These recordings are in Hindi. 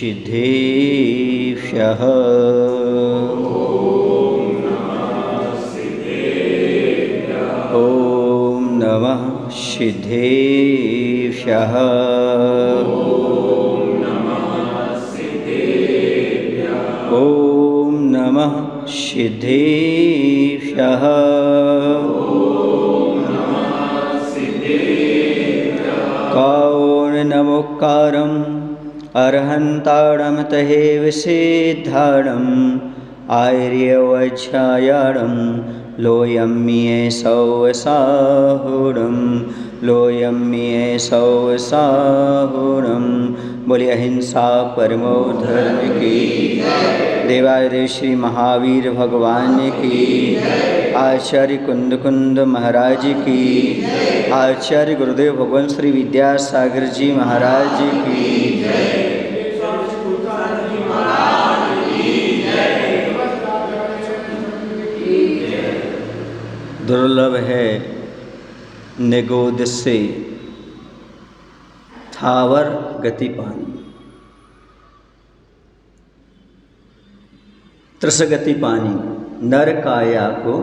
सिद्धेभ्यः। ॐ नमः सिद्धेभ्यः। ॐ नमः सिद्धेभ्यः। कारणमुक्कारम् अर्हन्तारं तहेव सिद्धारम् आर्यवज्रायाणं लोयम्ये सौसाहुरं लोयम्ये सौसाहुरं। बोलिए अहिंसा परमो धर्म की। देवादेव श्री महावीर भगवान की। आचार्य कुंद कुंद महाराज की। आचार्य गुरुदेव भगवान श्री विद्यासागर जी महाराज की। दुर्लभ है निगोद से थावर गति पानी। त्रसगति पानी नर काया को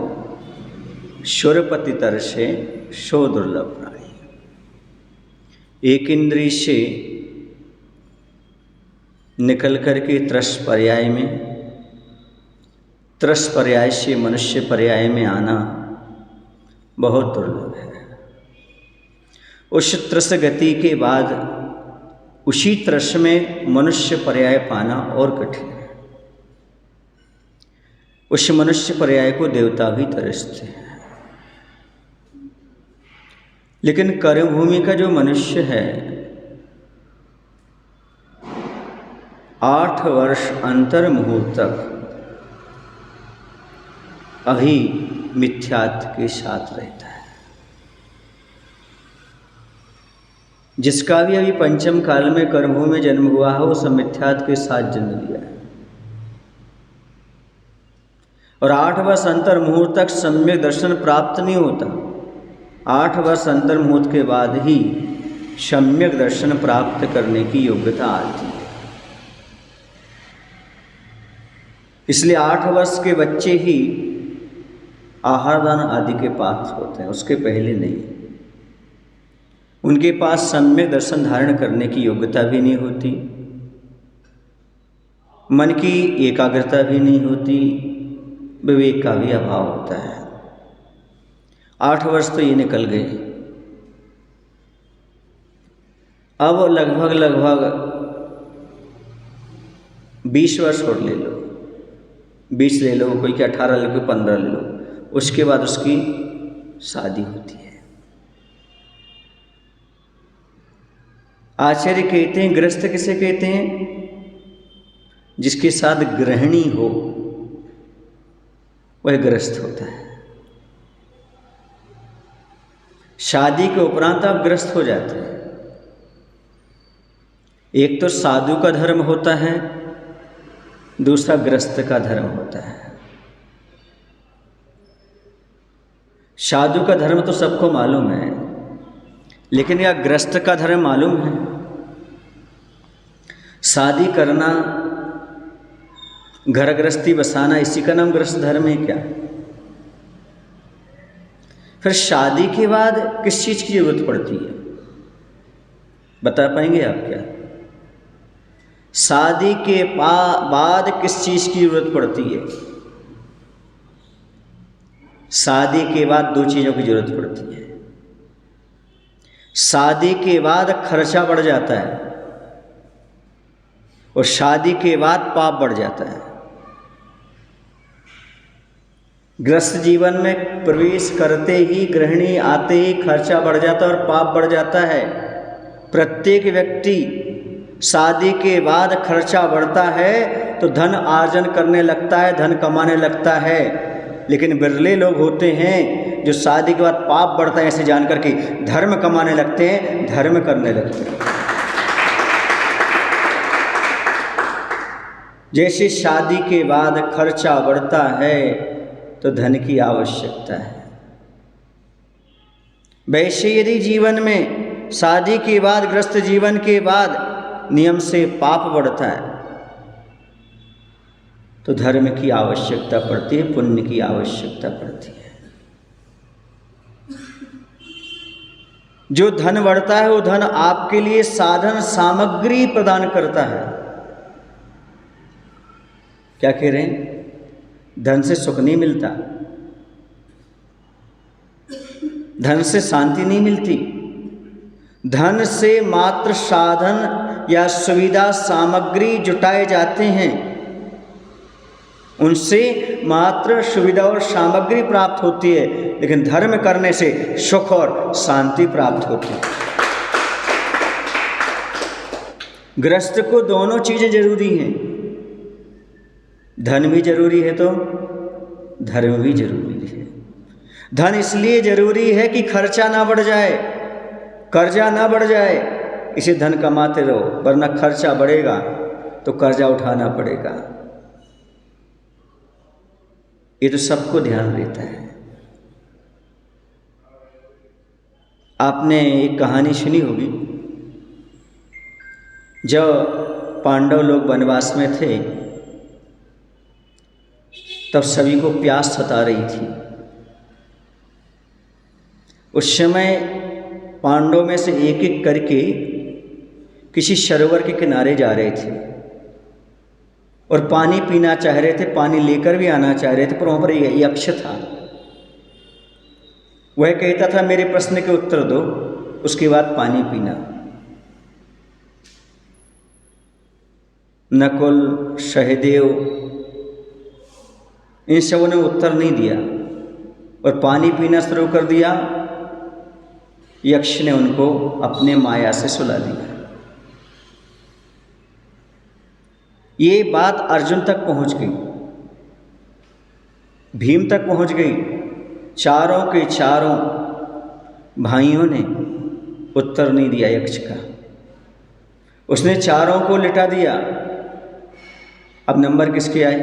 शुरपति तरसे शो दुर्लभ प्राणी। एक इंद्रिय से निकल करके त्रस पर्याय में, त्रस पर्याय से मनुष्य पर्याय में आना बहुत दुर्लभ है। उस त्रस गति के बाद उसी त्रस में मनुष्य पर्याय पाना और कठिन है। उस मनुष्य पर्याय को देवता भी तरसते हैं। लेकिन कर्मभूमि का जो मनुष्य है 8 वर्ष अंतर मुहूर्त तक अभी मिथ्यात्व के साथ रहता है। जिसका भी अभी पंचम काल में कर्मभूमि में जन्म हुआ है वो सब मिथ्यात्व के साथ जन्म लिया है। और 8 वर्ष अंतर मुहूर्त तक सम्यक दर्शन प्राप्त नहीं होता। 8 वर्ष अंतर मुहूर्त के बाद ही सम्यक दर्शन प्राप्त करने की योग्यता आती है। इसलिए 8 वर्ष के बच्चे ही आहारदान आदि के पात्र होते हैं, उसके पहले नहीं। उनके पास सम्यक दर्शन धारण करने की योग्यता भी नहीं होती, मन की एकाग्रता भी नहीं होती, विवेक का भी अभाव होता है। 8 वर्ष तो ये निकल गए। अब लगभग 20 वर्ष और ले लो, 20 ले लो, कोई क्या 18 ले लो, कोई 15 ले लो। उसके बाद उसकी शादी होती है। आचार्य कहते हैं गृहस्थ किसे कहते हैं? जिसके साथ गृहिणी हो वह गृहस्थ होता है। शादी के उपरांत आप गृहस्थ हो जाते हैं। एक तो साधु का धर्म होता है, दूसरा गृहस्थ का धर्म होता है। साधु का धर्म तो सबको मालूम है, लेकिन यह गृहस्थ का धर्म मालूम है? शादी करना, घर गृहस्थी बसाना, इसी का नाम गृहस्थ धर्म है क्या? फिर शादी के बाद किस चीज़ की जरूरत पड़ती है, बता पाएंगे आप क्या? शादी के बाद किस चीज़ की जरूरत पड़ती है? शादी के बाद 2 चीज़ों की जरूरत पड़ती है। शादी के बाद खर्चा बढ़ जाता है और शादी के बाद पाप बढ़ जाता है। गृहस्थ जीवन में प्रवेश करते ही, गृहिणी आते ही खर्चा बढ़ जाता है और पाप बढ़ जाता है। प्रत्येक व्यक्ति शादी के बाद खर्चा बढ़ता है तो धन आर्जन करने लगता है, धन कमाने लगता है। लेकिन बिरले लोग होते हैं जो शादी के बाद पाप बढ़ता है ऐसे जान करके धर्म कमाने लगते हैं, धर्म करने लगते हैं। जैसे शादी के बाद खर्चा बढ़ता है तो धन की आवश्यकता है, वैसे यदि जीवन में शादी के बाद, गृहस्थ जीवन के बाद नियम से पाप बढ़ता है तो धर्म की आवश्यकता पड़ती है, पुण्य की आवश्यकता पड़ती है। जो धन बढ़ता है वो धन आपके लिए साधन सामग्री प्रदान करता है। क्या कह रहे हैं? धन से सुख नहीं मिलता, धन से शांति नहीं मिलती। धन से मात्र साधन या सुविधा सामग्री जुटाए जाते हैं, उनसे मात्र सुविधा और सामग्री प्राप्त होती है, लेकिन धर्म करने से सुख और शांति प्राप्त होती है। गृहस्थ को दोनों चीजें जरूरी हैं, धन भी जरूरी है तो धर्म भी जरूरी है। धन इसलिए जरूरी है कि खर्चा ना बढ़ जाए, कर्जा ना बढ़ जाए, इसे धन कमाते रहो, वरना खर्चा बढ़ेगा तो कर्जा उठाना पड़ेगा। ये तो सबको ध्यान देता है। आपने एक कहानी सुनी होगी, जब पांडव लोग वनवास में थे तब सभी को प्यास सता रही थी। उस समय पांडवों में से एक एक करके किसी सरोवर के किनारे जा रहे थे और पानी पीना चाह रहे थे, पानी लेकर भी आना चाह रहे थे, पर वहाँ पर यक्ष था। वह कहता था मेरे प्रश्न के उत्तर दो, उसके बाद पानी पीना। नकुल, सहदेव, इन सबों ने उत्तर नहीं दिया और पानी पीना शुरू कर दिया। यक्ष ने उनको अपने माया से सुला दिया। ये बात अर्जुन तक पहुंच गई, भीम तक पहुंच गई। चारों के चारों भाइयों ने उत्तर नहीं दिया यक्ष का। उसने चारों को लिटा दिया। अब नंबर किसके आए?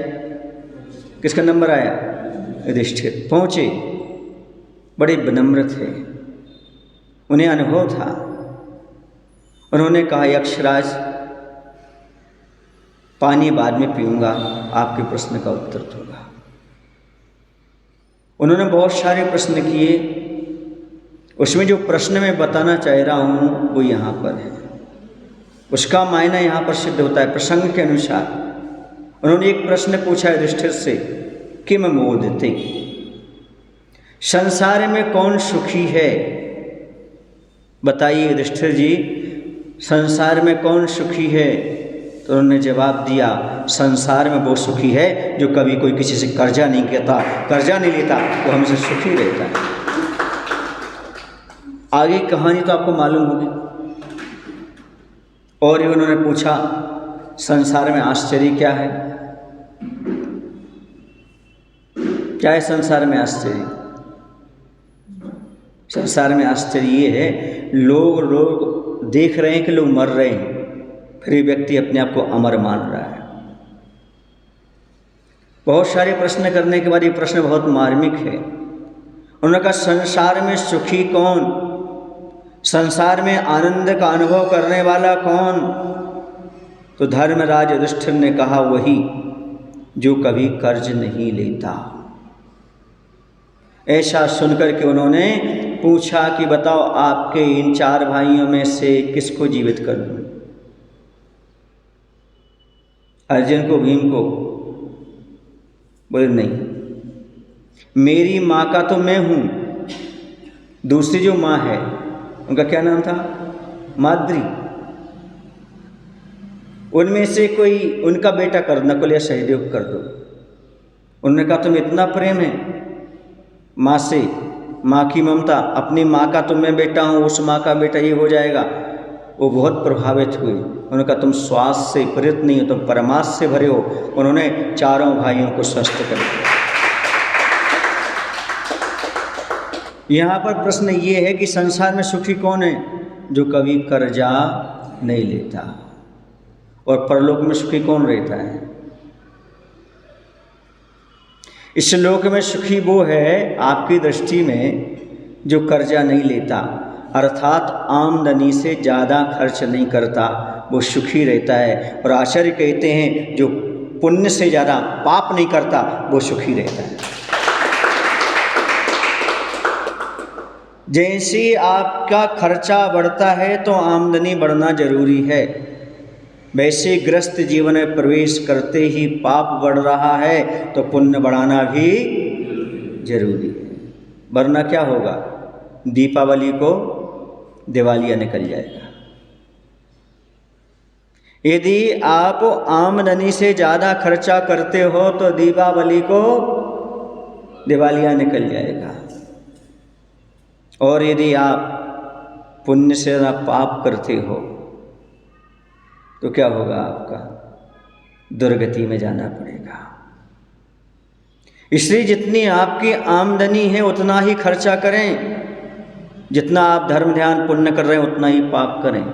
किसका नंबर आया? युधिष्ठिर पहुंचे। बड़े विनम्र थे, उन्हें अनुभव था। उन्होंने कहा यक्षराज, पानी बाद में पीऊंगा, आपके प्रश्न का उत्तर दूंगा। उन्होंने बहुत सारे प्रश्न किए, उसमें जो प्रश्न मैं बताना चाह रहा हूँ वो यहाँ पर है। उसका मायना यहाँ पर सिद्ध होता है प्रसंग के अनुसार। उन्होंने एक प्रश्न पूछा युधिष्ठिर से, किम मोदते, संसार में कौन सुखी है? बताइए युधिष्ठिर जी, संसार में कौन सुखी है? तो उन्होंने जवाब दिया, संसार में वो सुखी है जो कभी कोई किसी से कर्जा नहीं लेता, वो हमेशा सुखी रहता है। आगे कहानी तो आपको मालूम होगी। और ये उन्होंने पूछा, संसार में आश्चर्य क्या है? क्या है संसार में आश्चर्य? संसार में आश्चर्य ये है, लोग देख रहे हैं कि लोग मर रहे हैं, फिर ये व्यक्ति अपने आप को अमर मान रहा है। बहुत सारे प्रश्न करने के बाद ये प्रश्न बहुत मार्मिक है। उन्होंने कहा, संसार में सुखी कौन? संसार में आनंद का अनुभव करने वाला कौन? तो धर्मराज युधिष्ठिर ने कहा, वही जो कभी कर्ज नहीं लेता। ऐसा सुनकर के उन्होंने पूछा कि बताओ, आपके इन चार भाइयों में से किसको जीवित कर दूं? अर्जुन को, भीम को? बोले नहीं, मेरी माँ का तो मैं हूँ, दूसरी जो माँ है उनका क्या नाम था? माद्री। उनमें से कोई उनका बेटा कर, नकुल या सहदेव कर दो। उन्होंने कहा, तुम इतना प्रेम है माँ से, माँ की ममता, अपनी माँ का तो मैं बेटा हूँ, उस माँ का बेटा ये हो जाएगा। वो बहुत प्रभावित हुए। उन्होंने कहा, तुम श्वास से प्रेरित नहीं हो, तुम परमात्मा से भरे हो। उन्होंने चारों भाइयों को स्वस्थ कर दिया। यहाँ पर प्रश्न ये है कि संसार में सुखी कौन है? जो कभी कर्जा नहीं लेता। और परलोक में सुखी कौन रहता है? इस लोक में सुखी वो है आपकी दृष्टि में जो कर्जा नहीं लेता, अर्थात आमदनी से ज़्यादा खर्च नहीं करता, वो सुखी रहता है। और आचार्य कहते हैं जो पुण्य से ज़्यादा पाप नहीं करता वो सुखी रहता है। जैसे आपका खर्चा बढ़ता है तो आमदनी बढ़ना जरूरी है, वैसे ग्रस्त जीवन में प्रवेश करते ही पाप बढ़ रहा है तो पुण्य बढ़ाना भी जरूरी है। वरना क्या होगा, दीपावली को दिवालिया निकल जाएगा। यदि आप आमदनी से ज़्यादा खर्चा करते हो तो दीपावली को दिवालिया निकल जाएगा। और यदि आप पुण्य से ज़्यादा पाप करते हो तो क्या होगा, आपका दुर्गति में जाना पड़ेगा। इसलिए जितनी आपकी आमदनी है उतना ही खर्चा करें, जितना आप धर्म ध्यान पुण्य कर रहे हैं उतना ही पाप करें।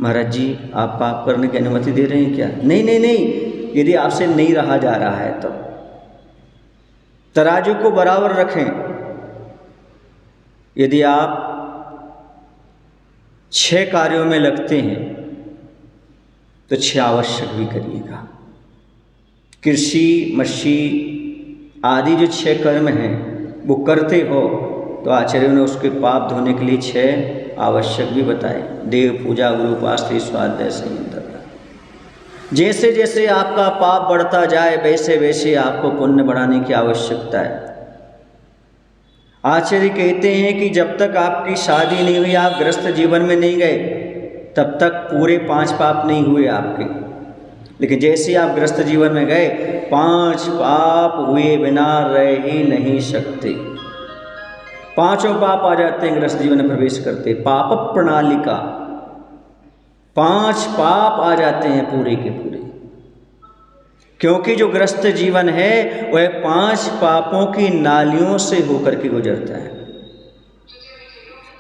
महाराज जी आप पाप करने की अनुमति दे रहे हैं क्या? नहीं नहीं नहीं, यदि आपसे नहीं रहा जा रहा है तो तराजू को बराबर रखें। यदि आप 6 कार्यों में लगते हैं तो 6 आवश्यक भी करिएगा। कृषि मत्स्य आदि जो 6 कर्म हैं वो करते हो तो आचार्यों ने उसके पाप धोने के लिए 6 आवश्यक भी बताए। देव पूजा, गुरु उपासना, स्वाध्याय, संयम, तप। जैसे जैसे आपका पाप बढ़ता जाए वैसे वैसे आपको पुण्य बढ़ाने की आवश्यकता है। आचार्य कहते हैं कि जब तक आपकी शादी नहीं हुई, आप गृहस्थ जीवन में नहीं गए, तब तक पूरे 5 पाप नहीं हुए आपके। लेकिन जैसे आप गृहस्थ जीवन में गए, 5 पाप हुए बिना रह ही नहीं सकते। 5 पाप आ जाते हैं गृहस्थ जीवन में प्रवेश करते। पाप प्रणाली का 5 पाप आ जाते हैं पूरे के पूरे, क्योंकि जो गृहस्थ जीवन है वह 5 पापों की नालियों से होकर के गुजरता है।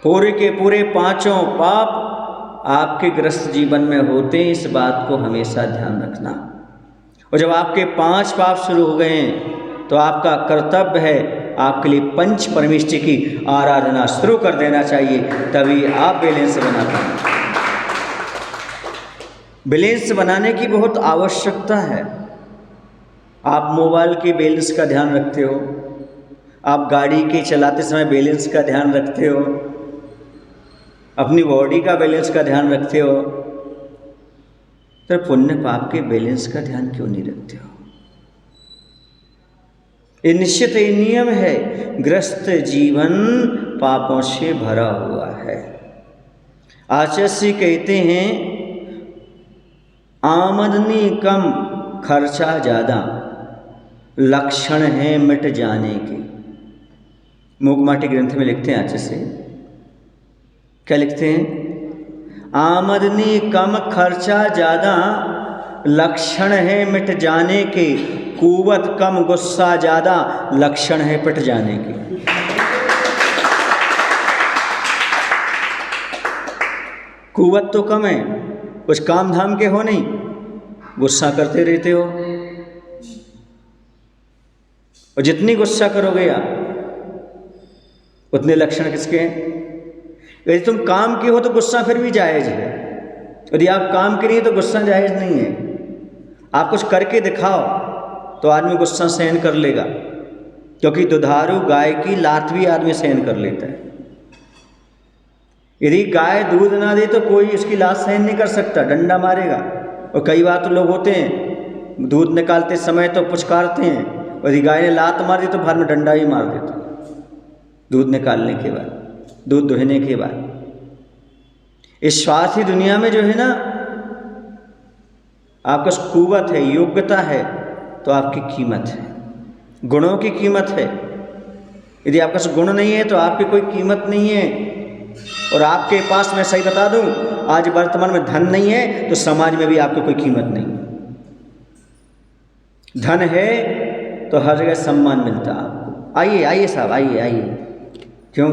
पूरे के पूरे 5 पाप आपके गृहस्थ जीवन में होते हैं, इस बात को हमेशा ध्यान रखना। और जब आपके 5 पाप शुरू हो गए हैं तो आपका कर्तव्य है आपके लिए पंच परमेष्टि की आराधना शुरू कर देना चाहिए, तभी आप बैलेंस बना पाएंगे। बैलेंस बनाने की बहुत आवश्यकता है। आप मोबाइल के बैलेंस का ध्यान रखते हो, आप गाड़ी के चलाते समय बैलेंस का ध्यान रखते हो, अपनी बॉडी का बैलेंस का ध्यान रखते हो, तो पुण्य पाप के बैलेंस का ध्यान क्यों नहीं रखते हो? ये निश्चित ही नियम है, ग्रस्त जीवन पापों से भरा हुआ है। आचार्य कहते हैं आमदनी कम खर्चा ज़्यादा लक्षण है मिट जाने के। मूकमाटी ग्रंथ में लिखते हैं आचार्य, क्या लिखते हैं? आमदनी कम खर्चा ज़्यादा लक्षण है मिट जाने के, कुवत कम गुस्सा ज़्यादा लक्षण है पिट जाने के। कुवत तो कम है, कुछ काम धाम के हो नहीं, गुस्सा करते रहते हो। और जितनी गुस्सा करोगे आप उतने लक्षण किसके हैं? यदि तुम काम के हो तो गुस्सा फिर भी जायज़ है, यदि आप काम के नहीं तो गुस्सा जायज़ नहीं है। आप कुछ करके दिखाओ तो आदमी गुस्सा सहन कर लेगा, क्योंकि दुधारू गाय की लात भी आदमी सहन कर लेता है। यदि गाय दूध ना दे तो कोई उसकी लात सहन नहीं कर सकता, डंडा मारेगा। और कई बार तो लोग होते हैं दूध निकालते समय तो पुचकारते हैं, और यदि गाय ने लात मार दी तो बाद में डंडा ही मार देता दूध निकालने के बाद, दूध दुहने के बाद। इस स्वार्थी दुनिया में जो है ना, आपका कुवत है, योग्यता है तो आपकी कीमत है, गुणों की कीमत है। यदि आपका गुण नहीं है तो आपकी कोई कीमत नहीं है। और आपके पास, मैं सही बता दूं, आज वर्तमान में धन नहीं है तो समाज में भी आपको कोई कीमत नहीं है। धन है तो हर जगह सम्मान मिलता है आपको। आइए आइए साहब, आइए आइए, क्यों?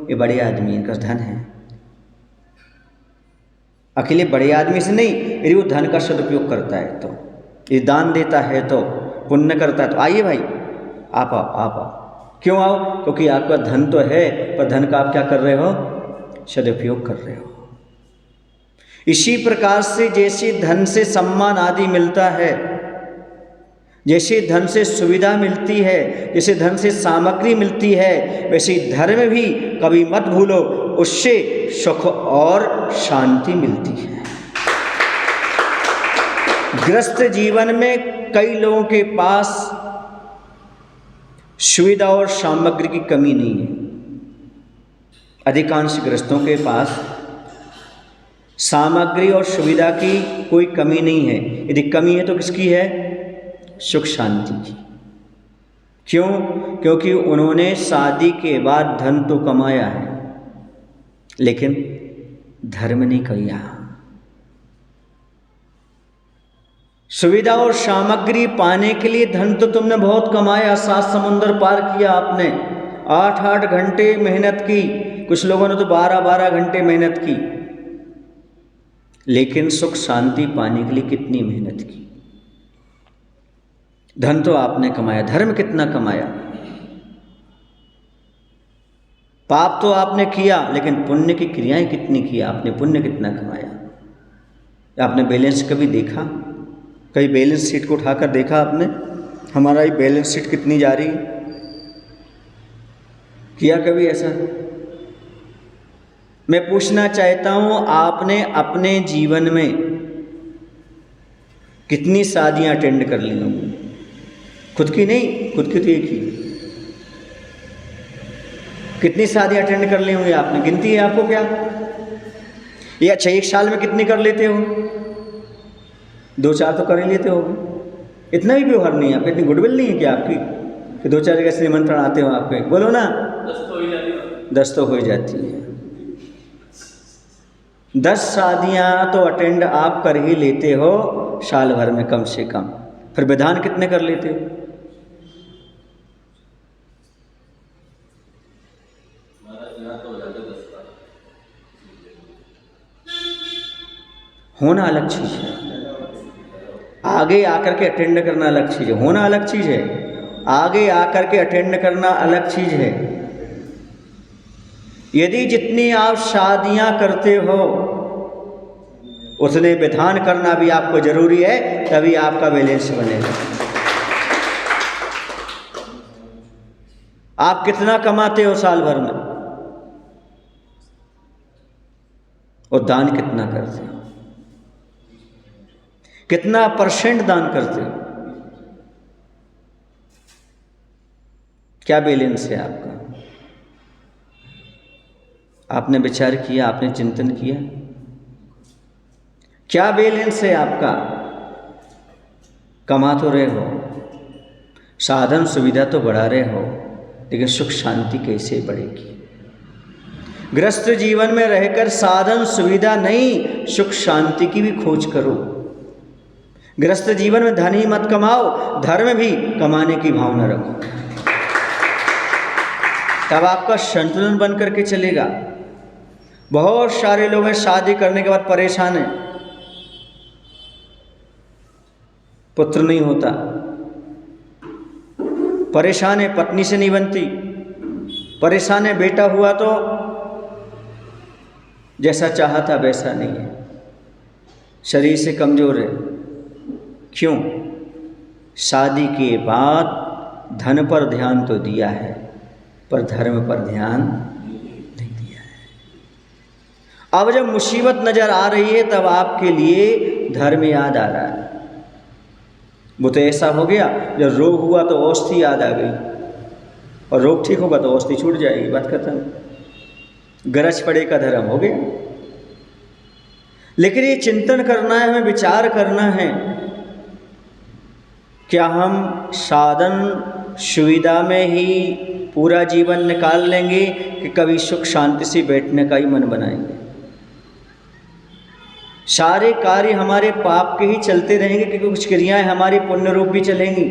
ये बड़े आदमी, इनका धन है। अकेले बड़े आदमी से नहीं, यदि वो धन का सदुपयोग करता है तो, ये दान देता है तो, पुण्य करता है तो आइए भाई, आप आओ आप आओ। क्यों आओ? क्योंकि आपका धन तो है, पर धन का आप क्या कर रहे हो? सदुपयोग कर रहे हो। इसी प्रकार से जैसे धन से सम्मान आदि मिलता है, जैसे धन से सुविधा मिलती है, जैसे धन से सामग्री मिलती है, वैसे धर्म भी कभी मत भूलो, उससे सुख और शांति मिलती है। ग्रस्त जीवन में कई लोगों के पास सुविधा और सामग्री की कमी नहीं है। अधिकांश ग्रस्तों के पास सामग्री और सुविधा की कोई कमी नहीं है। यदि कमी है तो किसकी है? सुख शांति की। क्यों? क्योंकि उन्होंने शादी के बाद धन तो कमाया है, लेकिन धर्म नहीं किया। सुविधा और सामग्री पाने के लिए धन तो तुमने बहुत कमाया, 7 समुंदर पार किया आपने, 8-8 घंटे मेहनत की, कुछ लोगों ने तो 12-12 घंटे मेहनत की, लेकिन सुख शांति पाने के लिए कितनी मेहनत की? धन तो आपने कमाया, धर्म कितना कमाया? पाप तो आपने किया, लेकिन पुण्य की क्रियाएं कितनी की आपने? पुण्य कितना कमाया? आपने बैलेंस कभी देखा? कभी बैलेंस शीट को उठाकर देखा आपने? हमारा ये बैलेंस शीट कितनी जा रही है? किया कभी ऐसा? मैं पूछना चाहता हूं, आपने अपने जीवन में कितनी शादियां अटेंड कर ली होंगी? खुद की नहीं, खुद की तो एक ही। कितनी शादियां अटेंड कर ली होंगी आपने? गिनती है आपको क्या? ये अच्छा, एक साल में कितनी कर लेते हो? 2-4 तो कर ही लेते हो। इतना भी व्यवहार नहीं है आपका, इतनी गुडविल नहीं है क्या आपकी कि 2-4 जगह से निमंत्रण आते हो आपके? बोलो ना, 10 तो हो ही जाती है। 10 शादियां तो अटेंड आप कर ही लेते हो साल भर में कम से कम। फिर विधान कितने कर लेते हो? होना अलग चीज है, आगे आकर के अटेंड करना अलग चीज है। होना अलग चीज है, आगे आकर के अटेंड करना अलग चीज है। यदि जितनी आप शादियां करते हो उतने विधान करना भी आपको जरूरी है, तभी आपका बैलेंस बनेगा। आप कितना कमाते हो साल भर में और दान कितना करते हो? कितना परसेंट दान करते हो? क्या बैलेंस है आपका? आपने विचार किया? आपने चिंतन किया? क्या बैलेंस है आपका? कमा तो रहे हो, साधन सुविधा तो बढ़ा रहे हो, लेकिन सुख शांति कैसे बढ़ेगी? ग्रस्त जीवन में रहकर साधन सुविधा नहीं, सुख शांति की भी खोज करो। ग्रस्त जीवन में धन ही मत कमाओ, धर्म भी कमाने की भावना रखो, तब आपका संतुलन बन करके चलेगा। बहुत सारे लोग हैं शादी करने के बाद परेशान हैं, पुत्र नहीं होता, परेशान है पत्नी से नहीं बनती, परेशान है बेटा हुआ तो जैसा चाहा था वैसा नहीं है, शरीर से कमजोर है। क्यों? शादी के बाद धन पर ध्यान तो दिया है, पर धर्म पर ध्यान नहीं दिया है। अब जब मुसीबत नजर आ रही है तब आपके लिए धर्म याद आ रहा है। वो तो ऐसा हो गया, जब रोग हुआ तो औषधि याद आ गई, और रोग ठीक होगा तो औषधि छूट जाएगी, बात खत्म। गरज पड़े का धर्म हो गया। लेकिन ये चिंतन करना है, हमें विचार करना है, क्या हम साधन सुविधा में ही पूरा जीवन निकाल लेंगे कि कभी सुख शांति से बैठने का ही मन बनाएंगे? सारे कार्य हमारे पाप के ही चलते रहेंगे, क्योंकि कुछ क्रियाएं हमारी पुण्य रूप भी चलेंगी।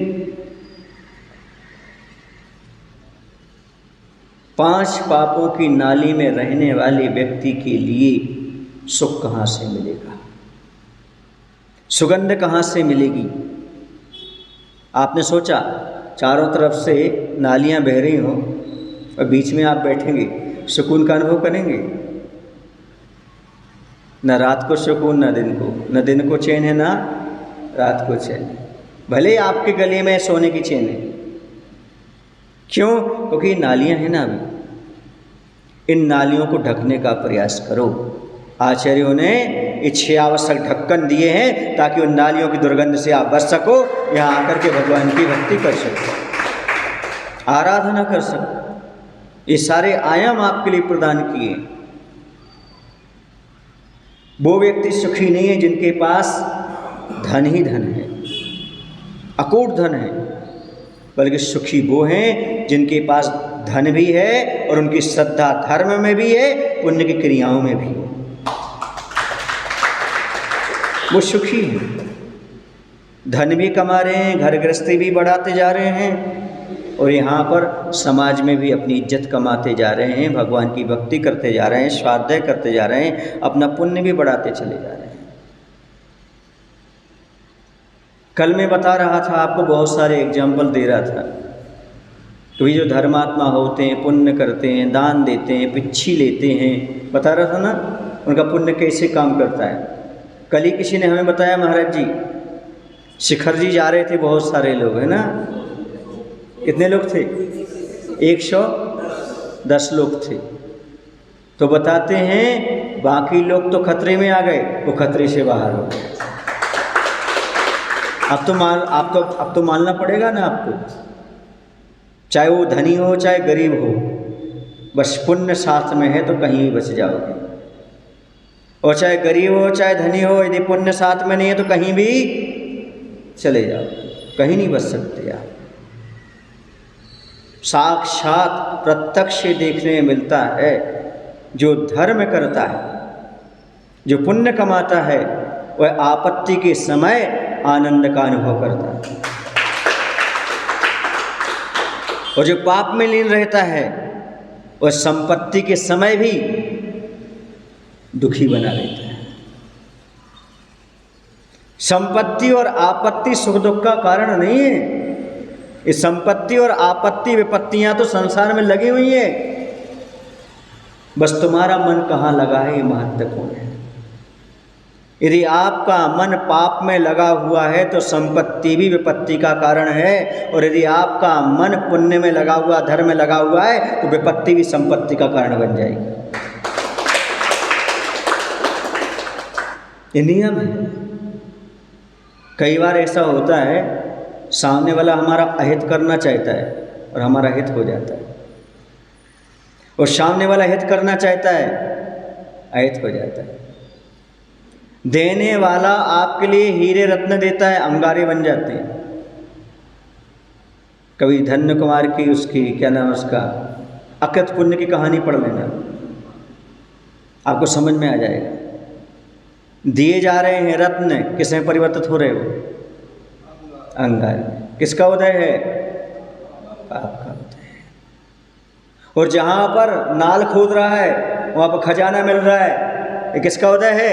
5 पापों की नाली में रहने वाले व्यक्ति के लिए सुख कहाँ से मिलेगा? सुगंध कहाँ से मिलेगी? आपने सोचा चारों तरफ से नालियां बह रही हों और बीच में आप बैठेंगे, सुकून का अनुभव करेंगे? न रात को सुकून न दिन को चैन है, ना रात को चैन है। भले आपके गले में सोने की चैन है, क्यों? क्योंकि नालियां हैं ना, अभी इन नालियों को ढकने का प्रयास करो। आचार्यों ने ये 6 आवश्यक ढक्कन दिए हैं ताकि उन नालियों की दुर्गंध से आप बच सको, यहाँ आकर के भगवान की भक्ति कर सको, आराधना कर सको। ये सारे आयाम आपके लिए प्रदान किए। वो व्यक्ति सुखी नहीं है जिनके पास धन ही धन है, अकूट धन है, बल्कि सुखी वो हैं जिनके पास धन भी है और उनकी श्रद्धा धर्म में भी है, पुण्य की क्रियाओं में भी है, वो सुखी हैं। धन भी कमा रहे हैं, घर गृहस्थी भी बढ़ाते जा रहे हैं और यहाँ पर समाज में भी अपनी इज्जत कमाते जा रहे हैं, भगवान की भक्ति करते जा रहे हैं, स्वाध्याय करते जा रहे हैं, अपना पुण्य भी बढ़ाते चले जा रहे हैं। कल मैं बता रहा था आपको, बहुत सारे एग्जाम्पल दे रहा था कि जो धर्मात्मा होते हैं, पुण्य करते हैं, दान देते हैं, पिच्छी लेते हैं, बता रहा था ना उनका पुण्य कैसे काम करता है। कल ही किसी ने हमें बताया, महाराज जी शिखर जी जा रहे थे, बहुत सारे लोग है ना, कितने लोग थे? 110 लोग थे। तो बताते हैं बाकी लोग तो खतरे में आ गए, वो खतरे से बाहर हो गए। अब तो मानना पड़ेगा ना आपको, चाहे वो धनी हो चाहे गरीब हो, बस पुण्य साथ में है तो कहीं भी बच जाओगे। और चाहे गरीब हो चाहे धनी हो, यदि पुण्य साथ में नहीं है तो कहीं भी चले जाओ, कहीं नहीं बच सकते आप। साक्षात प्रत्यक्ष देखने में मिलता है, जो धर्म करता है, जो पुण्य कमाता है, वह आपत्ति के समय आनंद का अनुभव करता है, और जो पाप में लीन रहता है वह संपत्ति के समय भी दुखी बना रहता है। संपत्ति और आपत्ति सुख दुख का कारण नहीं है। ये संपत्ति और आपत्ति विपत्तियां तो संसार में लगी हुई है, बस तुम्हारा मन कहाँ लगा है ये महत्वपूर्ण है। यदि आपका मन पाप में लगा हुआ है तो संपत्ति भी विपत्ति का कारण है, और यदि आपका मन पुण्य में लगा हुआ, धर्म में लगा हुआ है, तो विपत्ति भी संपत्ति का कारण बन जाएगी। ये नियम है। कई बार ऐसा होता है, सामने वाला हमारा अहित करना चाहता है और हमारा हित हो जाता है, और सामने वाला हित करना चाहता है, अहित हो जाता है। देने वाला आपके लिए हीरे रत्न देता है, अंगारे बन जाते हैं। कभी धन्य कुमार की, उसकी क्या नाम है उसका, अकृत पुण्य की कहानी पढ़ लेना, आपको समझ में आ जाएगा। दिए जा रहे हैं रत्न, किस में परिवर्तित हो रहे हो? अंगारे। किसका उदय है? पाप का उदय है। और जहां पर नाल खोद रहा है वहां पर खजाना मिल रहा है, ये किसका उदय है?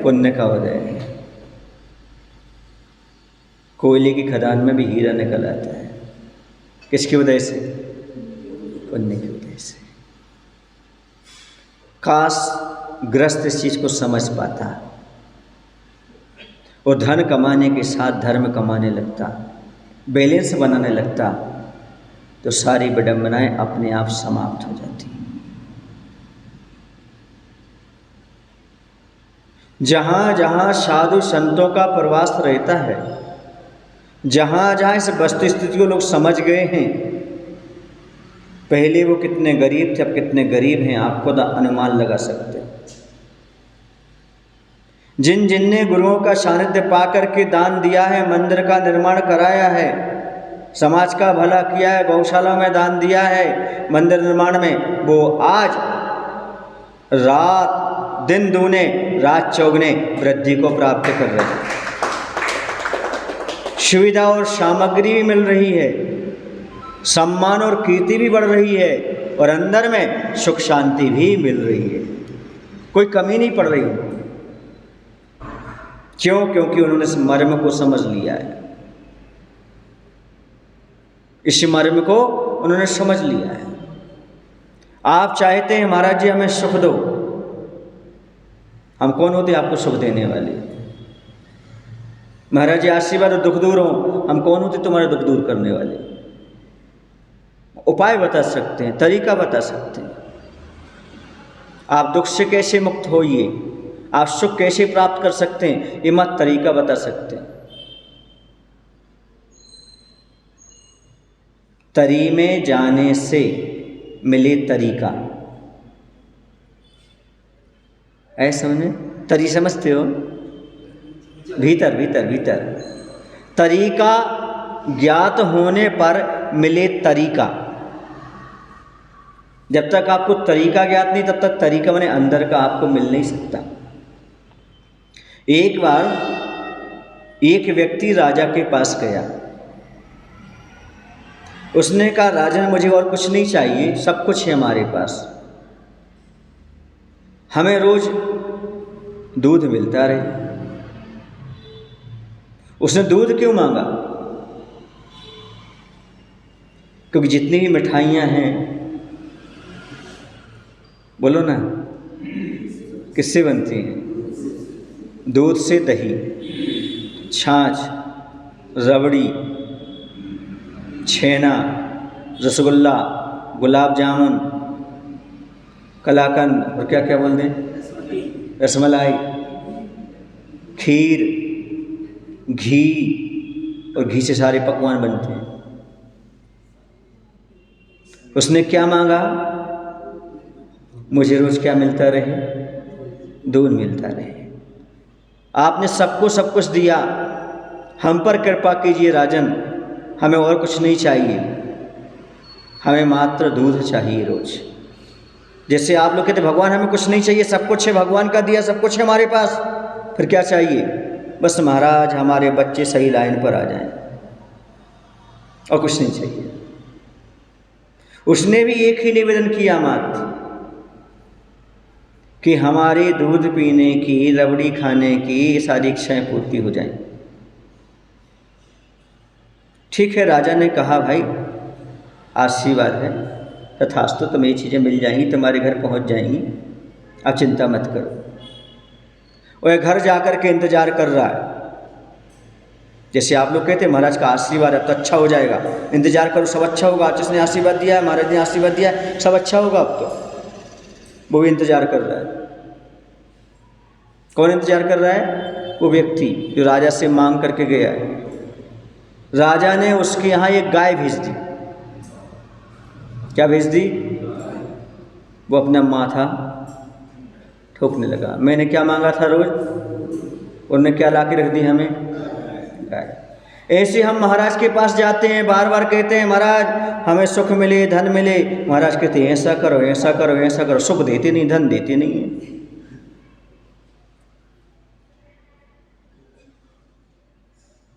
पुण्य का उदय है। कोयले की खदान में भी हीरा निकल आता है, किसकी वजह से? पुण्य की वजह से। काश ग्रस्त इस चीज को समझ पाता और धन कमाने के साथ धर्म कमाने लगता, बैलेंस बनाने लगता, तो सारी विडंबनाएं अपने आप समाप्त हो जाती। जहाँ जहाँ साधु संतों का प्रवास रहता है, जहाँ जहाँ इस वस्तु स्थिति को लोग समझ गए हैं, पहले वो कितने गरीब थे अब कितने गरीब हैं आप खुद अनुमान लगा सकते हैं। जिन जिनने गुरुओं का सानिध्य पा करके दान दिया है, मंदिर का निर्माण कराया है, समाज का भला किया है, गौशाला में दान दिया है, मंदिर निर्माण में, वो आज रात दिन दूने रात चौगुने वृद्धि को प्राप्त कर रहे हैं। सुविधा और सामग्री भी मिल रही है, सम्मान और कीर्ति भी बढ़ रही है, और अंदर में सुख शांति भी मिल रही है, कोई कमी नहीं पड़ रही। क्यों? क्योंकि उन्होंने इस मर्म को समझ लिया है, इस मर्म को उन्होंने समझ लिया है। आप चाहते हैं महाराज जी हमें सुख दो, हम कौन होते आपको सुख देने वाले? महाराज जी आशीर्वाद और दुख दूर हो, हम कौन होते तुम्हारे दुख दूर करने वाले? उपाय बता सकते हैं, तरीका बता सकते हैं। आप दुख से कैसे मुक्त होइए, आप सुख कैसे प्राप्त कर सकते हैं, ये मत तरीका बता सकते हैं। तरी में जाने से मिले तरीका, ऐसा समझे? तरी समझते हो? भीतर भीतर भीतर तरीका ज्ञात होने पर मिले तरीका। जब तक आपको तरीका ज्ञात नहीं तब तक तरीका माने अंदर का आपको मिल नहीं सकता। एक बार एक व्यक्ति राजा के पास गया, उसने कहा राजन मुझे और कुछ नहीं चाहिए, सब कुछ है हमारे पास, हमें रोज दूध मिलता रहे। उसने दूध क्यों मांगा? क्योंकि जितनी भी मिठाइयाँ हैं, बोलो ना, किससे बनती हैं? दूध से दही, छाछ, रबड़ी, छेना, रसगुल्ला, गुलाब जामुन, कलाकंद और क्या क्या बोल दें, रसमलाई, खीर, घी, और घी से सारे पकवान बनते हैं। उसने क्या मांगा? मुझे रोज क्या मिलता रहे? दूध मिलता रहे। आपने सबको सब कुछ दिया, हम पर कृपा कीजिए राजन, हमें और कुछ नहीं चाहिए, हमें मात्र दूध चाहिए रोज। जैसे आप लोग कहते भगवान हमें कुछ नहीं चाहिए, सब कुछ है, भगवान का दिया सब कुछ है हमारे पास, फिर क्या चाहिए? बस महाराज हमारे बच्चे सही लाइन पर आ जाएं, और कुछ नहीं चाहिए। उसने भी एक ही निवेदन किया मात्र कि हमारी दूध पीने की, रबड़ी खाने की ये सारी इच्छाएं पूर्ति हो जाएं। ठीक है, राजा ने कहा भाई आशीर्वाद है, तथास्तु, तुम्हें ये चीज़ें मिल जाएंगी, तुम्हारे घर पहुंच जाएंगी, आप चिंता मत करो। और घर जाकर के इंतजार कर रहा है। जैसे आप लोग कहते हैं महाराज का आशीर्वाद है तो अच्छा हो जाएगा, इंतजार करो सब अच्छा होगा, जिसने आशीर्वाद दिया है, महाराज ने आशीर्वाद दिया है, सब अच्छा होगा। अब तो वो भी इंतजार कर रहा है। कौन इंतजार कर रहा है? वो व्यक्ति जो राजा से मांग करके गया है। राजा ने उसके यहाँ एक गाय भेज दी। क्या भेज दी? वो अपना माथा ठोकने लगा, मैंने क्या मांगा था रोज, उन्होंने क्या ला के रख दी हमें? गाय। ऐसे हम महाराज के पास जाते हैं, बार बार कहते हैं महाराज हमें सुख मिले, धन मिले। महाराज कहते हैं ऐसा करो, ऐसा करो, ऐसा करो, सुख देते नहीं, धन देते नहीं है।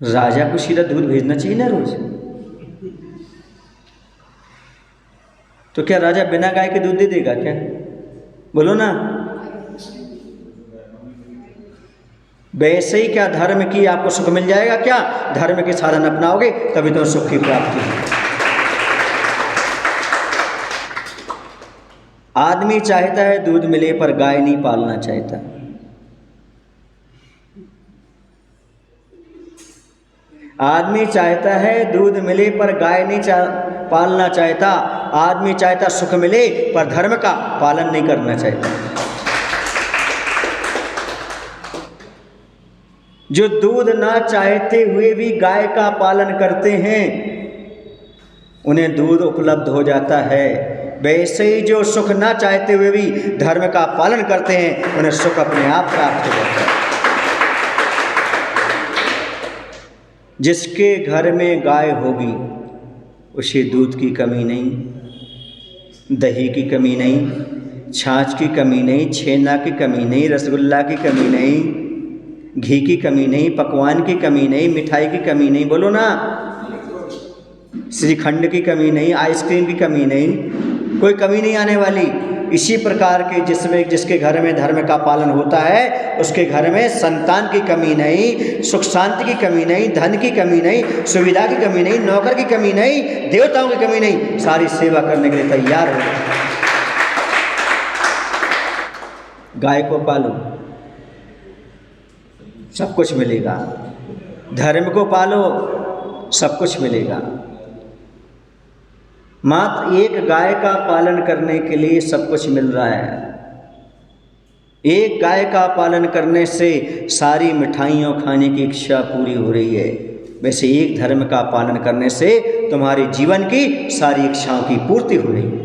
राजा को सीधा दूध भेजना चाहिए ना रोज। तो क्या राजा बिना गाय के दूध दे देगा क्या? बोलो ना। वैसे ही क्या धर्म की आपको सुख मिल जाएगा क्या? धर्म के साधन अपनाओगे तभी तो सुख की प्राप्ति है। आदमी चाहता है दूध मिले पर गाय नहीं पालना चाहता। आदमी चाहता है दूध मिले पर गाय नहीं पालना चाहता। आदमी चाहता सुख मिले पर धर्म का पालन नहीं करना चाहता। जो दूध ना चाहते हुए भी गाय का पालन करते हैं उन्हें दूध उपलब्ध हो जाता है। वैसे ही जो सुख ना चाहते हुए भी धर्म का पालन करते हैं उन्हें सुख अपने आप प्राप्त हो जाता है। जिसके घर में गाय होगी उसे दूध की कमी नहीं, दही की कमी नहीं, छाछ की कमी नहीं, छेना की कमी नहीं, रसगुल्ला की कमी नहीं, घी की कमी नहीं, पकवान की कमी नहीं, मिठाई की कमी नहीं, बोलो ना, श्रीखंड की कमी नहीं, आइसक्रीम की कमी नहीं, कोई कमी नहीं आने वाली। इसी प्रकार के जिसके घर में धर्म का पालन होता है उसके घर में संतान की कमी नहीं, सुख शांति की कमी नहीं, धन की कमी नहीं, सुविधा की कमी नहीं, नौकर की कमी नहीं, देवताओं की कमी नहीं, सारी सेवा करने के लिए तैयार हो। गाय को पालो, सब कुछ मिलेगा। धर्म को पालो, सब कुछ मिलेगा। मात्र एक गाय का पालन करने के लिए सब कुछ मिल रहा है। एक गाय का पालन करने से सारी मिठाइयों खाने की इच्छा पूरी हो रही है। वैसे एक धर्म का पालन करने से तुम्हारे जीवन की सारी इच्छाओं की पूर्ति हो रही है।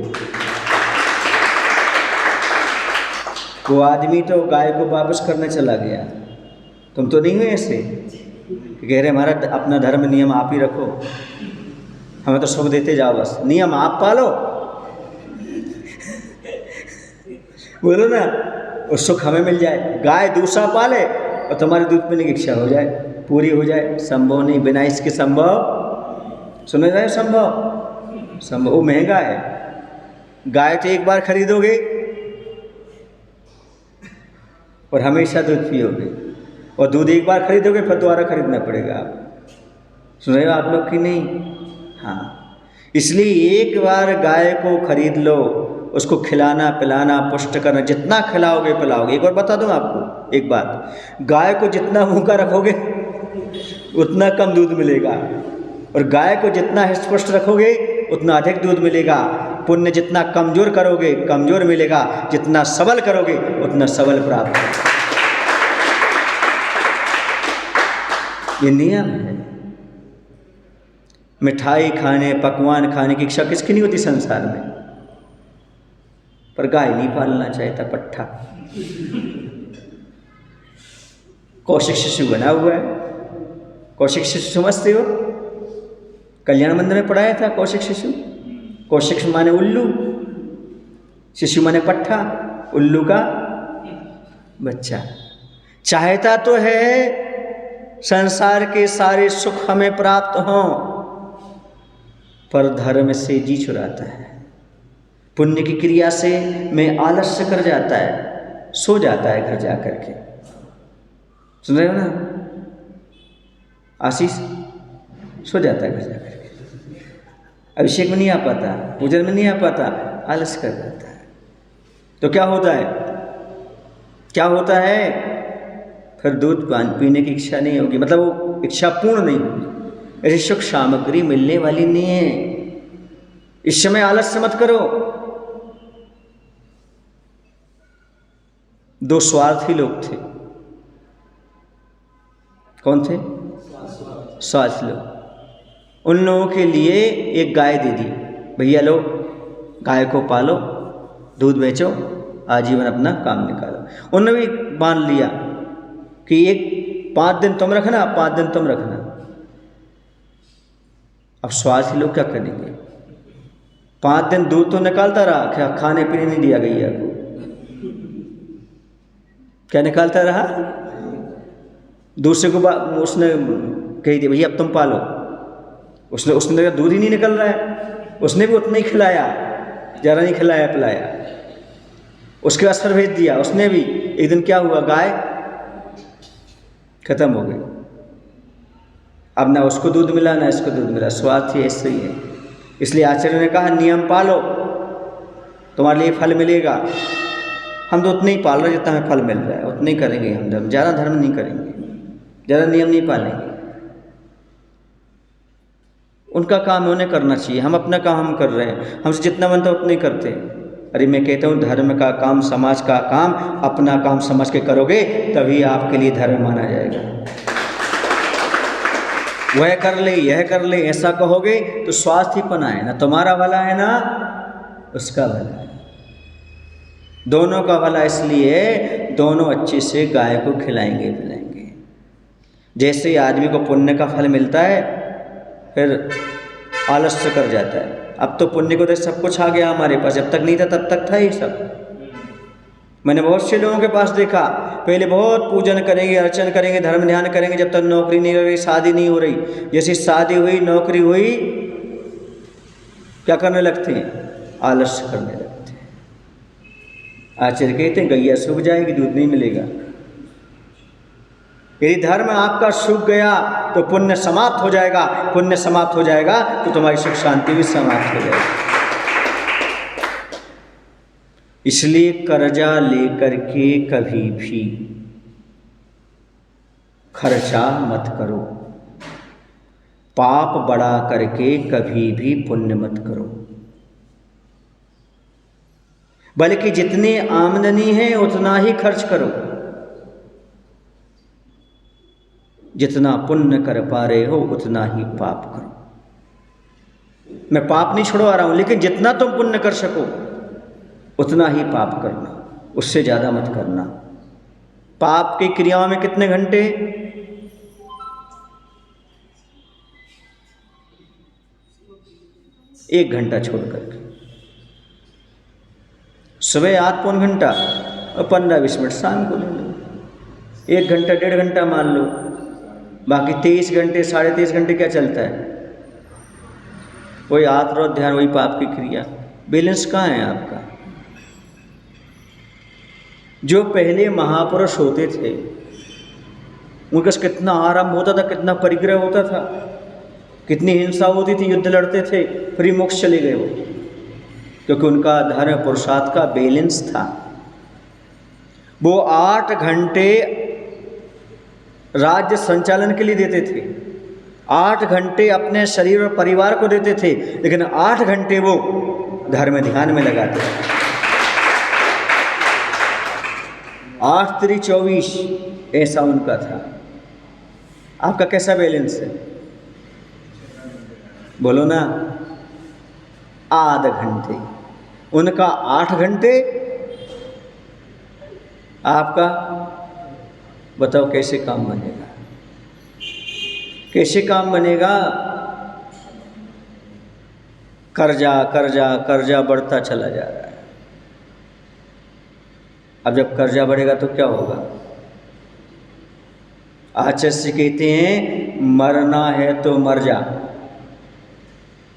वो आदमी तो गाय को वापस करने चला गया, तुम तो नहीं हुए ऐसे कह रहे हमारा अपना धर्म नियम आप ही रखो, हमें तो सुख देते जाओ, बस नियम आप पालो। बोलो ना, और सुख हमें मिल जाए। गाय दूसरा पाले और तुम्हारी दूध पीने की इच्छा हो जाए, पूरी हो जाए। संभव नहीं, बिना इसके संभव सुने जाए, संभव वो महंगा है। गाय तो एक बार खरीदोगे और हमेशा दूध पियोगे, और दूध एक बार खरीदोगे फिर दोबारा खरीदना पड़ेगा। सुन रहे हो आप लोग कि नहीं? हाँ, इसलिए एक बार गाय को खरीद लो, उसको खिलाना पिलाना पुष्ट करना, जितना खिलाओगे पिलाओगे। एक बार बता दूं आपको एक बात, गाय को जितना भूखा रखोगे उतना कम दूध मिलेगा, और गाय को जितना हृष्ट रखोगे उतना अधिक दूध मिलेगा। पुण्य जितना कमजोर करोगे कमजोर मिलेगा, जितना सबल करोगे उतना सबल प्राप्त होगा। ये नियम है। मिठाई खाने पकवान खाने की इच्छा किसकी नहीं होती संसार में, पर गाय नहीं पालना चाहता पट्ठा। कौशिक शिशु बना हुआ है। कौशिक शिशु समझते हो? कल्याण मंदिर में पढ़ाया था कौशिक शिशु। कौशिक माने उल्लू, शिशु माने पट्ठा, उल्लू का बच्चा। चाहता तो है संसार के सारे सुख हमें प्राप्त हों, पर धर्म से जी चुराता है। पुण्य की क्रिया से मैं आलस्य कर जाता है, सो जाता है घर जा करके। सुन रहे हो ना? आशीष सो जाता है घर जा करके, अभिषेक में नहीं आ पाता, पूजन में नहीं आ पाता, आलस्य कर जाता है। तो क्या होता है, क्या होता है? फिर दूध पीने की इच्छा नहीं होगी, मतलब वो इच्छा पूर्ण नहीं होगी। ऐसी सुख सामग्री मिलने वाली नहीं है। इस समय आलस्य मत करो। दो स्वार्थी लोग थे। कौन थे? स्वार्थी लोग। उन लोगों के लिए एक गाय दे दी, भैया लोग गाय को पालो, दूध बेचो, आजीवन अपना काम निकालो। उन्होंने भी मान लिया कि 5 दिन तुम रखना, 5 दिन तुम रखना। अब स्वार्थी लोग क्या करेंगे? 5 दिन दूध तो निकालता रहा, क्या खाने पीने नहीं दिया गैया को? क्या निकालता रहा? दूसरे को उसने कही दिया भैया अब तुम पालो। उसने दूध ही नहीं निकल रहा है, उसने भी उतना ही खिलाया, ज़रा नहीं खिलाया पिलाया। उसके बाद फिर भेज दिया, उसने भी। एक दिन क्या हुआ, गाय खत्म हो गई। अब ना उसको दूध मिला ना इसको दूध मिला। स्वार्थी ऐसे ही है। इसलिए आचार्य ने कहा नियम पालो, तुम्हारे लिए फल मिलेगा। हम तो उतने ही पाल रहे जितना हमें फल मिल रहा है, उतने ही करेंगे हम धर्म, ज़्यादा धर्म नहीं करेंगे, ज़्यादा नियम नहीं पालेंगे। उनका काम उन्हें करना चाहिए, हम अपना काम हम कर रहे हैं, हमसे जितना बनता है उतना ही करते हैं। अरे मैं कहता हूँ धर्म का काम, समाज का काम अपना काम समझ के करोगे तभी आपके लिए धर्म माना जाएगा। वह कर ले यह कर ले ऐसा कहोगे तो स्वार्थीपना है, ना तुम्हारा भला है ना उसका भला है। दोनों का भला इसलिए दोनों अच्छे से गाय को खिलाएंगे पिलाएंगे। जैसे ही आदमी को पुण्य का फल मिलता है फिर आलस्य कर जाता है। अब तो पुण्य को देख सब कुछ आ गया हमारे पास, जब तक नहीं था तब तक था ही सब। मैंने बहुत से लोगों के पास देखा, पहले बहुत पूजन करेंगे अर्चन करेंगे धर्म ध्यान करेंगे, जब तक नौकरी नहीं हो रही शादी नहीं हो रही, जैसी शादी हुई नौकरी हुई क्या करने लगते हैं? आलस्य करने लगते हैं। आचार्य कहते हैं गैया सूख जाएगी, दूध नहीं मिलेगा। यदि धर्म आपका सूख गया तो पुण्य समाप्त हो जाएगा, पुण्य समाप्त हो जाएगा तो तुम्हारी सुख शांति भी समाप्त हो जाएगी। इसलिए कर्जा लेकर के कभी भी खर्चा मत करो, पाप बढ़ा करके कभी भी पुण्य मत करो, बल्कि जितनी आमदनी है उतना ही खर्च करो। जितना पुण्य कर पा रहे हो उतना ही पाप करो। मैं पाप नहीं छुड़वा रहा हूं, लेकिन जितना तुम पुण्य कर सको उतना ही पाप करना, उससे ज़्यादा मत करना। पाप की क्रियाओं में कितने घंटे? 1 घंटा छोड़ करके, सुबह आध पौन घंटा और 15-20 मिनट शाम को ले लो। 1 घंटा 1.5 घंटा मान लो, बाकी 23 घंटे 23.5 घंटे क्या चलता है? वही आत्म ध्यान, वही पाप की क्रिया। बैलेंस कहाँ है आपका? जो पहले महापुरुष होते थे उनका कितना आरंभ होता था, कितना परिग्रह होता था, कितनी हिंसा होती थी, युद्ध लड़ते थे, फिर मोक्ष चले गए वो, क्योंकि उनका धर्म पुरुषार्थ का बैलेंस था। वो 8 घंटे राज्य संचालन के लिए देते थे, 8 घंटे अपने शरीर और परिवार को देते थे, लेकिन 8 घंटे वो धर्म ध्यान में लगाते थे। 8×3 = 24 ऐसा उनका था। आपका कैसा बैलेंस है? बोलो ना। आध घंटे उनका, 8 घंटे आपका। बताओ कैसे काम बनेगा? कैसे काम बनेगा? कर्जा कर्जा कर्जा बढ़ता चला जा रहा है। अब जब कर्जा बढ़ेगा तो क्या होगा? आचार्य कहते हैं मरना है तो मर जा,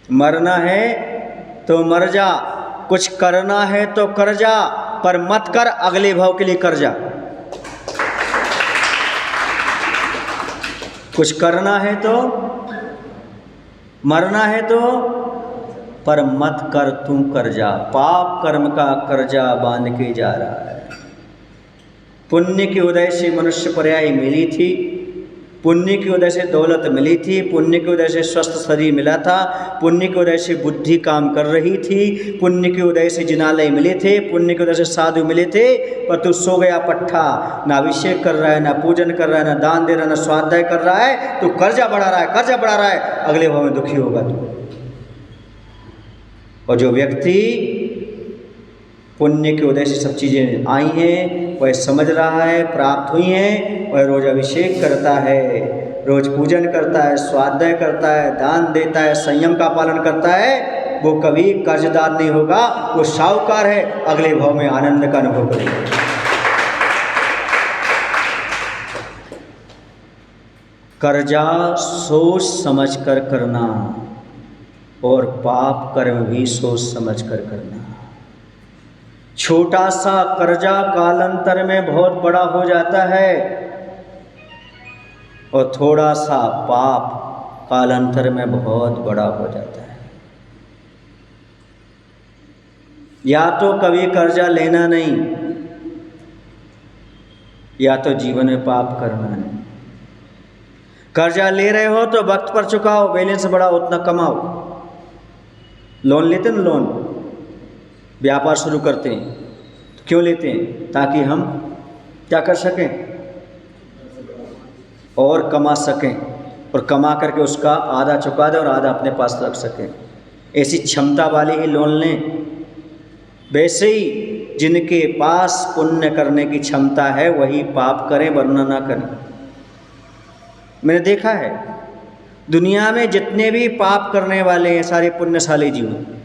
मरना है तो मर जा, कुछ करना है तो कर जा, पर मत कर अगले भाव के लिए कर जा। कुछ करना है तो, मरना है तो, पर मत कर तू कर जा। पाप कर्म का कर्जा बांध के जा रहा है। पुण्य के उदय से मनुष्य पर्याय मिली थी, पुण्य के उदय से दौलत मिली थी, पुण्य के उदय से स्वस्थ शरीर मिला था, पुण्य के उदय से बुद्धि काम कर रही थी, पुण्य के उदय से जिनालय मिले थे, पुण्य के उदय से साधु मिले थे, पर तू सो गया पट्ठा, ना अभिषेक कर रहा है, ना पूजन कर रहा है, ना दान दे रहा है, ना स्वाध्याय कर रहा है, तू कर्जा बढ़ा रहा है, कर्जा बढ़ा रहा है, अगले भाव में दुखी होगा तू। और जो व्यक्ति पुण्य के उदय से सब चीज़ें आई हैं, वह समझ रहा है, प्राप्त हुई हैं, वह रोज अभिषेक करता है, रोज पूजन करता है, स्वाध्याय करता है, दान देता है, संयम का पालन करता है, वो कभी कर्जदार नहीं होगा, वो साहूकार है, अगले भाव में आनंद का अनुभव करेगा। कर्जा सोच समझ कर करना और पाप कर्म भी सोच समझ कर करना। छोटा सा कर्जा कालांतर में बहुत बड़ा हो जाता है और थोड़ा सा पाप कालांतर में बहुत बड़ा हो जाता है। या तो कभी कर्जा लेना नहीं, या तो जीवन में पाप करना नहीं। कर्जा ले रहे हो तो वक्त पर चुकाओ, बैलेंस बढ़ाओ, उतना कमाओ। लोन लेते हैं ना, लोन व्यापार शुरू करते हैं तो क्यों लेते हैं? ताकि हम क्या कर सकें? और कमा सकें, और कमा करके उसका आधा चुका दें और आधा अपने पास रख सकें। ऐसी क्षमता वाले ही लोन लें। वैसे ही जिनके पास पुण्य करने की क्षमता है वही पाप करें, वरना ना करें। मैंने देखा है दुनिया में जितने भी पाप करने वाले हैं सारे पुण्यशाली जीव हैं।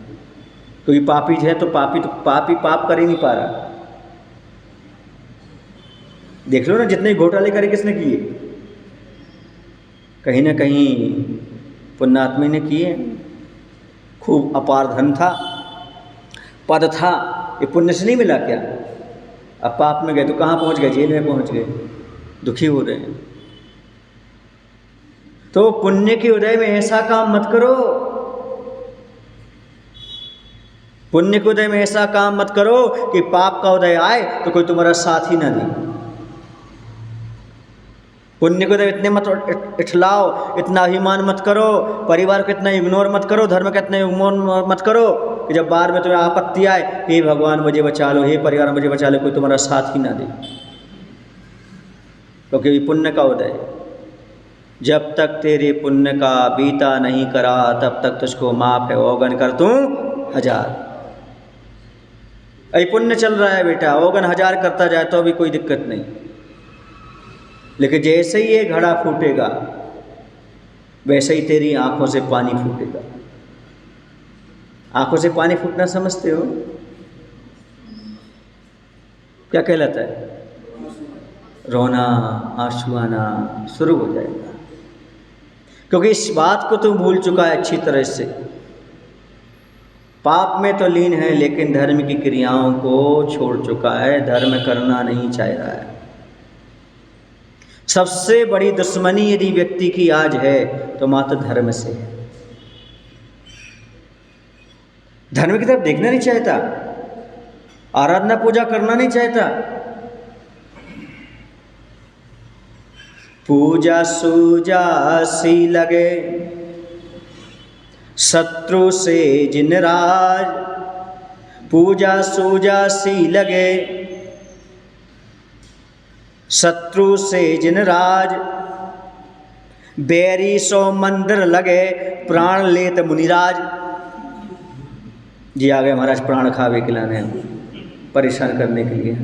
कोई पापी है तो पापी पाप कर ही नहीं पा रहा। देख लो ना, जितने घोटाले करे किसने किए? कहीं ना कहीं पुण्यात्मा ने किए। खूब अपार धन था, पद था, ये पुण्य से नहीं मिला क्या? अब पाप में गए तो कहाँ पहुँच गए? जेल में पहुँच गए, दुखी हो रहे हैं। तो पुण्य के उदय में ऐसा काम मत करो, पुण्य के उदय में ऐसा काम मत करो कि पाप का उदय आए तो कोई तुम्हारा साथ ही ना दे। पुण्य को तो इतने मत इठलाओ, इतना अभिमान मत करो, परिवार को इतना इग्नोर मत करो, धर्म का इतना इग्नोर मत करो कि जब बाद में तुम्हें आपत्ति आए, हे भगवान मुझे बचा लो, हे परिवार मुझे बचा लो, कोई तुम्हारा साथ ही ना दे। क्योंकि ये पुण्य का उदय है। जब तक तेरे पुण्य का बीता नहीं करा तब तक तुझको माफ है, ओगन कर तू 1000। अरे पुण्य चल रहा है बेटा, ओगन 1000 करता जाए तो भी कोई दिक्कत नहीं, लेकिन जैसे ही ये घड़ा फूटेगा वैसे ही तेरी आंखों से पानी फूटेगा। आंखों से पानी फूटना समझते हो क्या कहलाता है? रोना, आंसू आना शुरू हो जाएगा, क्योंकि इस बात को तू भूल चुका है अच्छी तरह से। पाप में तो लीन है लेकिन धर्म की क्रियाओं को छोड़ चुका है, धर्म करना नहीं चाह रहा है। सबसे बड़ी दुश्मनी यदि व्यक्ति की आज है तो मात्र धर्म से है। धर्म की तरफ देखना नहीं चाहता, आराधना पूजा करना नहीं चाहता। पूजा सूजा सी लगे शत्रु से जिन राज, पूजा सूजा सी लगे शत्रु से जिन राज, बैरी सो मंदिर लगे प्राण लेत मुनिराज। जी आ गए महाराज प्राण खावे खिलाने, परेशान करने के लिए।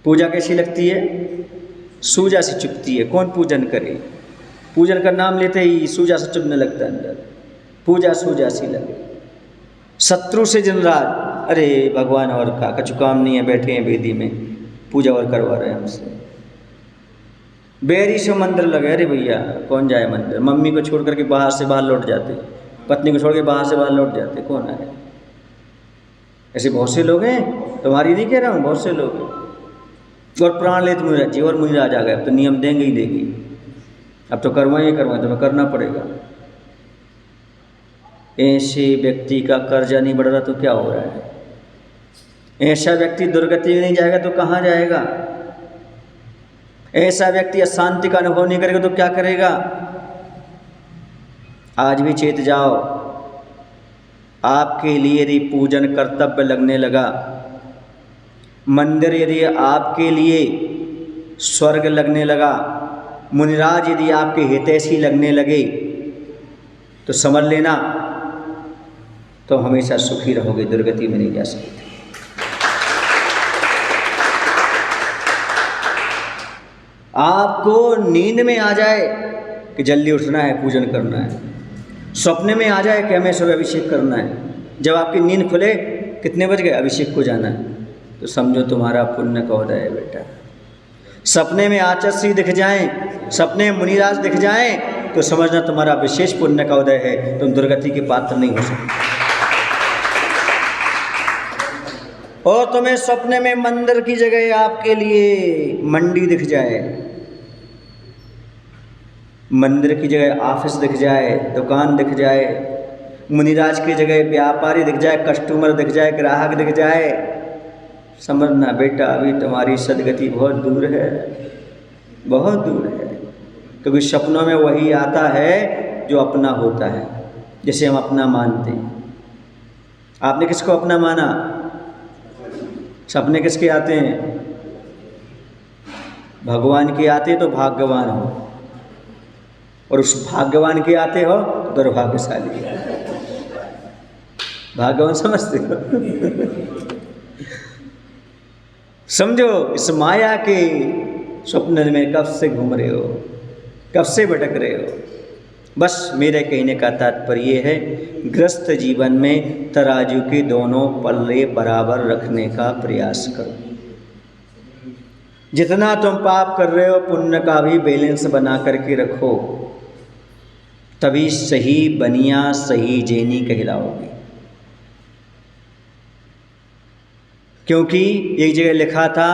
पूजा कैसी लगती है? सूजा से चुभती है। कौन पूजन करे? पूजन का नाम लेते ही सूजा से चुभने लगता है अंदर। पूजा सूजा सी लगे शत्रु से जिन राज। अरे भगवान और का कछु काम नहीं है, बैठे हैं वेदी में पूजा और करवा रहे हैं हमसे। बैरी से मंदिर लगे। अरे भैया कौन जाए मंदिर? मम्मी को छोड़ करके बाहर से बाहर लौट जाते, पत्नी को छोड़ के बाहर से बाहर लौट जाते, कौन आए? ऐसे बहुत से लोग हैं, तुम्हारी नहीं कह रहा हूँ, बहुत से लोग हैं। और प्राण लेते मुनिराज जी, और मुनिराज आ गए, अब तो नियम देंगे ही देगी, अब तो करवाएं तुम्हें करना पड़ेगा। ऐसे व्यक्ति का कर्जा नहीं बढ़ रहा तो क्या हो रहा है? ऐसा व्यक्ति दुर्गति में नहीं जाएगा तो कहाँ जाएगा? ऐसा व्यक्ति अशांति का अनुभव नहीं करेगा तो क्या करेगा? आज भी चेत जाओ, आपके लिए यदि पूजन कर्तव्य लगने लगा, मंदिर यदि आपके लिए स्वर्ग लगने लगा, मुनिराज यदि आपके हितैषी लगने लगे, तो समझ लेना तो हमेशा सुखी रहोगे, दुर्गति में नहीं जा सकते। आपको नींद में आ जाए कि जल्दी उठना है, पूजन करना है, सपने में आ जाए कि हमें सुबह अभिषेक करना है, जब आपकी नींद खुले कितने बज गए, अभिषेक को जाना है, तो समझो तुम्हारा पुण्य का उदय है बेटा। सपने में आचर्य दिख जाएं, सपने में मुनिराज दिख जाएं, तो समझना तुम्हारा विशेष पुण्य का उदय है, तुम दुर्गति के पात्र नहीं हो सकते। और तुम्हें सपने में मंदिर की जगह आपके लिए मंडी दिख जाए, मंदिर की जगह ऑफिस दिख जाए, दुकान दिख जाए, मुनिराज की जगह व्यापारी दिख जाए, कस्टमर दिख जाए, ग्राहक दिख जाए, समझना बेटा अभी तुम्हारी सदगति बहुत दूर है, बहुत दूर है। क्योंकि सपनों में वही आता है जो अपना होता है, जिसे हम अपना मानते हैं। आपने किसको अपना माना? सपने किसके आते हैं? भगवान के आते तो भाग्यवान हो, और उस भाग्यवान के आते हो तो दुर्भाग्यशाली। भाग्यवान समझते हो? समझो इस माया के स्वप्न में कब से घूम रहे हो, कब से भटक रहे हो। बस मेरे कहने का तात्पर्य है, ग्रस्त जीवन में तराजू के दोनों पल्ले बराबर रखने का प्रयास करो। जितना तुम पाप कर रहे हो पुण्य का भी बैलेंस बना करके रखो, तभी सही बनिया सही जैनी कहलाओगे। क्योंकि एक जगह लिखा था,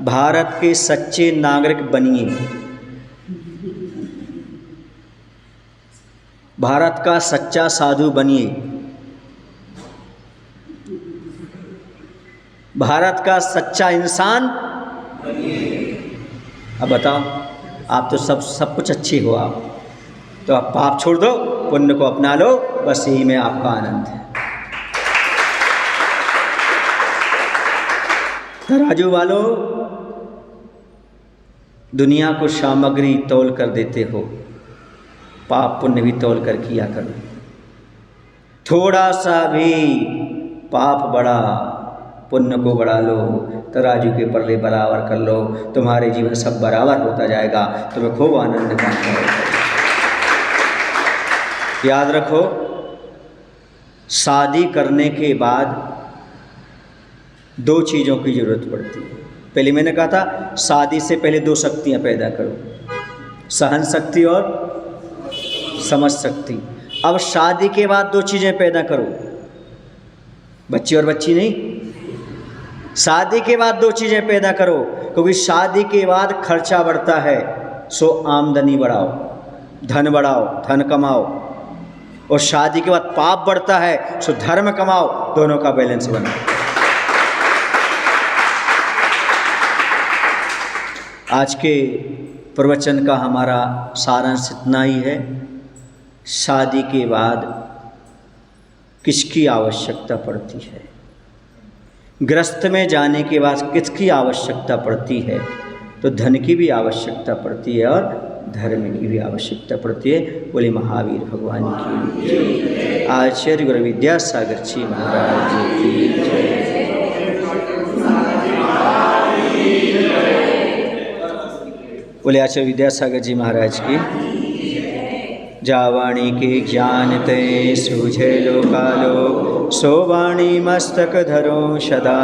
भारत के सच्चे नागरिक बनिए, भारत का सच्चा साधु बनिए, भारत का सच्चा इंसान बनिए। अब बताओ, आप तो सब कुछ अच्छे हो आप, तो आप पाप छोड़ दो, पुण्य को अपना लो, बस यही में आपका आनंद है। तराजू वालों, दुनिया को सामग्री तौल कर देते हो, पाप पुण्य भी तौल कर किया करो। थोड़ा सा भी पाप बढ़ा, पुण्य को बढ़ा लो, तराजू के पल्ले बराबर कर लो, तुम्हारे जीवन सब बराबर होता जाएगा, तुम्हें खूब आनंद प्राप्त होगा। याद रखो, शादी करने के बाद दो चीज़ों की ज़रूरत पड़ती है। पहले मैंने कहा था, शादी से पहले दो शक्तियाँ पैदा करो, सहन शक्ति और समझ शक्ति। अब शादी के बाद दो चीज़ें पैदा करो, बच्चे और बच्ची नहीं, शादी के बाद दो चीज़ें पैदा करो, क्योंकि शादी के बाद खर्चा बढ़ता है, सो आमदनी बढ़ाओ, धन कमाओ, और शादी के बाद पाप बढ़ता है, सो धर्म कमाओ, दोनों का बैलेंस बनाओ। आज के प्रवचन का हमारा सारांश इतना ही है। शादी के बाद किसकी आवश्यकता पड़ती है? गृहस्थ में जाने के बाद किसकी आवश्यकता पड़ती है? तो धन की भी आवश्यकता पड़ती है और धर्म की भी आवश्यकता पड़ती है। बोले महावीर भगवान की, आचार्य गुरु विद्यासागर जी महाराज जी की। बोले आचार्य विद्यासागर जी महाराज की। जावाणी के ज्ञान ते सूझे लोकालो, सो वाणी मस्तक धरो सदा।